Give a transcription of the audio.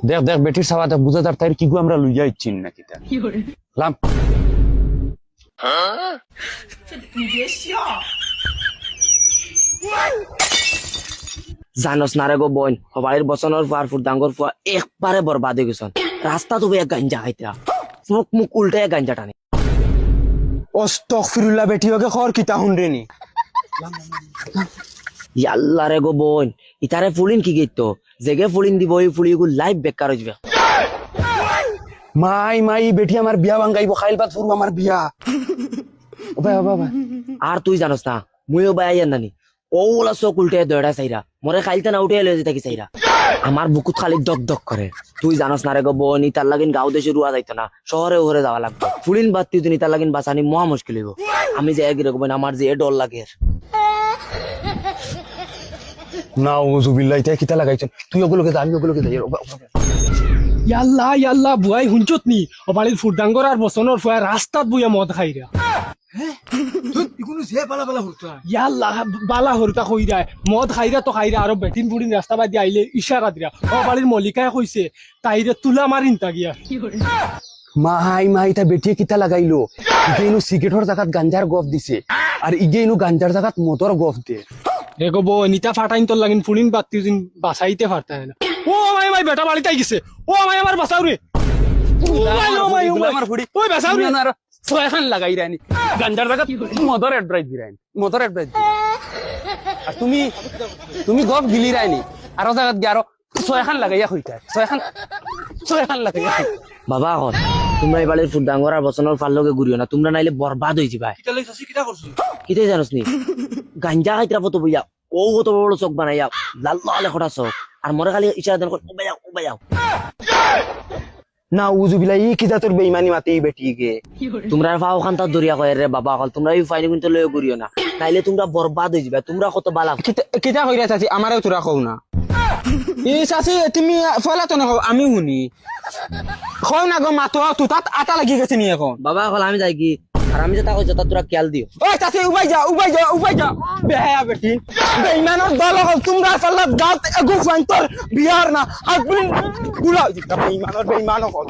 দেখ দেখ বেটির সাবা দেখ বুঝা তার তাই কি গো আমরা লইয়া ইচ্ছি নাকি তা লাম জানোস না রে গো বোন বাড়ির বসনের ফুয়ার ফুরদাঙ্গর ফুয়া একবারে বরবাদ হয়ে গেছেন রাস্তা তো এক গাঞ্জা খাইতা মুখ মুখ উল্টে গাঞ্জা টানে অস্তগফিরুল্লাহ বেটি ওকে খর কিতা হুনরেনি ইয়াল্লা রে গো বোন ইতারে ফুলিন কি গেতো জেগে ফুলিন দিব এই ফুলিগুলো লাইভ বেকার হয়ে যাবে মাই মাই বেটি আমার বিয়া ভাঙ্গাইব খাইল বাদ ফুরব আমার বিয়া ওবা ওবা ওবা আর তুই জানোস না মুইও বাই নানি ওলা চোখ উল্টে দৌড়া চাইরা মরে খাইতে না উঠে লয়ে যেতে চাইরা আমার বুকুত খালি দক দক করে তুই জানোস না রে গো বোন ইতার লাগিন গাঁও দেশে রুয়া যাইতো না শহরে ওহরে যাওয়া লাগবে ফুলিন বাত্তি তুই ইতার লাগিন বাঁচানি মহা মুশকিল হইব আমি যে এক রকম আমার যে ডর লাগে না ওজুবিল্লাহ ইতা কিতা লাগাইছেন তুই ওগুলোকে যা আমি ওগুলোকে যাই ইয়াল্লা ইয়াল্লা বুয়াই হুঞ্চত নি ও বাড়ির ফুরদাঙ্গর আর বসনের ফুয়া রাস্তাত বুয়া মদ খাইরা ইয়াল্লা বালা হরতা কইরা মদ খাইরা তো খাইরা আর বেটিন বুড়িন রাস্তা বাদ আইলে ইশারা দিরা ও বাড়ির মলিকায় কইছে তাইরে তুলা মারিন তা গিয়া মাই মাই তা বেটিয়ে কিতা লাগাইলো ইগেইনু সিগারেটর জায়গাত গাঞ্জার গফ দিছে আর ইগেইনু গাঞ্জার জায়গাত মদর গফ দে রেগো বো নিতা ফাটাইন তোর লাগিন ফুলিন বাত্তি দিন বাসাইতে পারতা না ও মাই মাই বেটা বাড়িতে গেছে ও মাই আমার বাঁচাও রে আমার ফুড়ি ওই বাঁচাও রে আর ছয়খান লাগাই রানি গাঞ্জার জায়গাত মদর এড্রাইভ দিরানি মদর এড্রাইভ আর তুমি তুমি গফ গিলি রানি আর জায়গাত গিয়ে আরো ছয়খান লাগাইয়া হইতা ছয়খান লাগাইয়া বাবা এখন তোমরা এই বাড়ির ফুরদাঙ্গর আর বসনের ফাল লগে ঘুরিও না তোমরা নাইলে বরবাদ হয়ে যাবে কিতাই জানোস নি গাঞ্জা খাইতরা ফটো বইয়া ও কত বড় বড় চোখ বানাইয়া লাল লাল খটা চোখ আর মরে খালি ইশারা দেন ও বায়াও না উজুবিল্লাহ ই কিতা তোর বেঈমানি মাতে বেটি গে তোমরা ফাও খান্তা দরিয়া কয় রে বাবা হল তোমরা এই ফাইনি কিন্তু লয়ে ঘুরিও না নাইলে তোমরা বরবাদ হয়ে যাবে তোমরা কত বালা কিতা কইরা চাচি আমারও তোরা কও না এই চাচি তুমি ফলা তো না আমি শুনি কও না গো মাতো তো তাত আটা লাগি গেছে নি এখন বাবা হল আমি যাই কি আর আমি যেটা কইছ তা তোরা খেয়াল দিও ওই চাচি উবাই যা বেহায়া বেটি বেঈমানের দল হল তোমরা ফলা গাত এগু ফান্তর বিয়ার না আর বেঈমানের বেঈমান হল